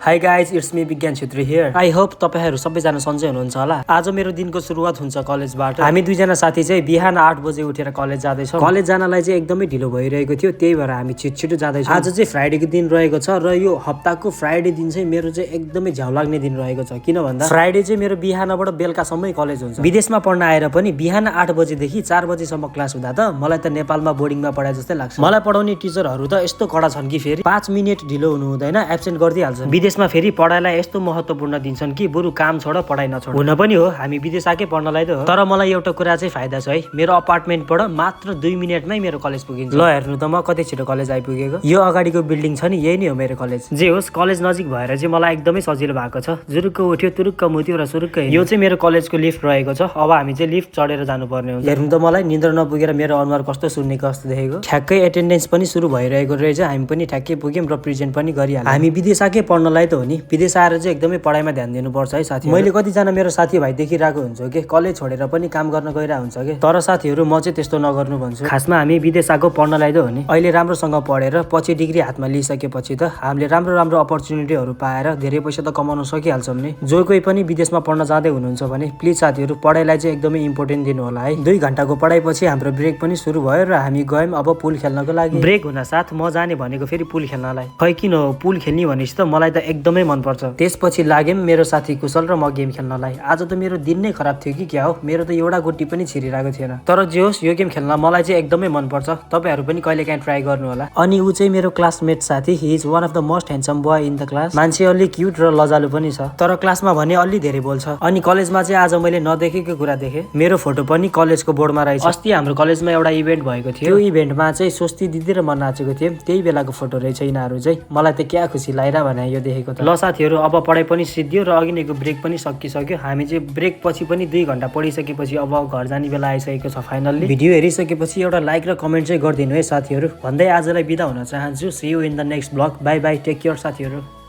Hi guys it's me विज्ञान Chhetri here. I hope तपाईहरु सबैजना सन्चै हुनुहुन्छ होला। आज मेरो दिनको सुरुवात हुन्छ कलेजबाट। हामी दुईजना साथी चाहिँ बिहान 8 बजे उठेर कलेज जाँदैछौँ। कलेज जानलाई चाहिँ एकदमै ढिलो भइरहेको थियो, त्यही भएर हामी छिटछिटो जाँदैछौँ। आज चाहिँ फ्राइडेको दिन रहेको छ र यो हप्ताको फ्राइडे दिन चाहिँ मेरो चाहिँ एकदमै झ्याउ लाग्ने दिन रहेको छ। किन भन्दा फ्राइडे चाहिँ मेरो बिहानबाट बेलुकासम्मै कलेज हुन्छ। विदेशमा पढ्न आएर पनि बिहान 8 बजेदेखि 4 बजेसम्म क्लास हुँदा त मलाई त नेपालमा बोर्डिङमा पढाए जस्तै लाग्छ। मलाई पढाउने टिचरहरू त यस्तो कडा छन् कि फेरि 5 मिनेट ढिलो हुनु हुँदैन एब्सेन्ट गरिदिहाल्छन्। विदेशमा फेरि पढाइलाई यस्तो महत्त्वपूर्ण दिन्छन् कि बरु काम छोड पढाइ नछोड। हुन पनि हो, हामी विदेश आके पढ्नलाई त हो, तर मलाई एउटा कुरा चाहिँ फाइदा छ है। मेरो अपार्टमेन्टबाट मात्र 2 मिनेटमै मेरो कलेज पुगिन्छ। ल हेर्नु त म कति छिटो कलेज आइपुगेको। यो अगाडिको बिल्डिङ छ नि, यही नै हो मेरो कलेज। जे होस् कलेज नजिक भएर चाहिँ मलाई एकदमै सजिलो भएको छ। जुरुक्क उठ्यो, तुरुक्क मुत्यो र सुरुक्क यो चाहिँ मेरो कलेजको लिफ्ट रहेको छ। अब हामी चाहिँ लिफ्ट चढेर जानुपर्ने हुन्छ। हेर्नु त मलाई निद्रा नपुगेर मेरो अनुहार कस्तो सुन्नेको जस्तो देखेको। ठ्याक्कै एटेन्डेन्स पनि सुरु भइरहेको रहेछ। हामी पनि ठ्याक्कै पुग्यौँ र प्रेजेन्ट पनि गरिहाल्यौँ। हामी विदेश आके पढ्नलाई त हो नि, विदेश आएर चाहिँ एकदमै पढाइमा ध्यान दिनुपर्छ है साथी। मैले कतिजना मेरो साथीभाइ देखिरहेको हुन्छ कि कलेज छोडेर पनि काम गर्न गइरहेको हुन्छ कि, तर साथीहरू म चाहिँ त्यस्तो नगर्नु भन्छु। खासमा हामी विदेश आएको पढ्नलाई त हो नि, अहिले राम्रोसँग पढेर पछि डिग्री हातमा लिइसकेपछि त हामीले राम्रो राम्रो अपर्च्युनिटीहरू पाएर धेरै पैसा त कमाउन सकिहाल्छौँ नि। जो कोही पनि विदेशमा पढ्न जाँदै हुनुहुन्छ भने प्लिज साथीहरू पढाइलाई चाहिँ एकदमै इम्पोर्टेन्ट दिनु होला है। 2 घण्टाको पढाइपछि हाम्रो ब्रेक पनि सुरु भयो र हामी गयौँ अब पुल खेल्नको लागि। ब्रेक हुन साथ म जाने भनेको फेरि पुल खेल्नलाई। खै किन हो, पुल खेल्ने भनेपछि त मलाई त एकदमै मनपर्छ। त्यसपछि लाग्यौँ मेरो साथी कुशल र म गेम खेल्नलाई। आज त मेरो दिन नै खराब थियो कि क्या हो, मेरो त एउटा गोटी पनि छिरिरहेको थिएन। तर जे होस् यो गेम खेल्न मलाई चाहिँ एकदमै मनपर्छ। तपाईहरु पनि कहिलेकाहीँ ट्राई गर्नु होला। अनि ऊ चाहिँ मेरो क्लासमेट साथी, he is one of the most handsome boy in the class. मान्छे अलि क्युट र लजालु पनि छ, तर क्लासमा भने अलि धेरै बोल्छ। अनि कलेजमा चाहिँ आज मैले नदेखेको कुरा देखेँ। मेरो फोटो पनि कलेजको बोर्डमा रहेछ। अस्ति हाम्रो कलेजमा एउटा इभेन्ट भएको थियो। त्यो इभेन्टमा चाहिँ स्वस्ति दिदी र म नाचेको थिएँ। त्यही बेलाको फोटो रहेछ यिनीहरू चाहिँ। मलाई त क्या खुसी लागिरा भने यो देखेको त। ल साथीहरू अब पढाइ पनि सिद्धियो र अघि नैको ब्रेक पनि सकिसक्यो। हामी चाहिँ ब्रेक पछि पनि 2 घण्टा पढिसकेपछि अब घर जाने बेला आइसकेको छ फाइनल्ली। भिडियो हेरिसकेपछि एउटा लाइक र कमेन्ट चाहिँ गरिदिनु है साथीहरू भन्दै आजलाई बिदा हुन चाहन्छु। See you in the next blog. Bye bye, take care साथीहरू।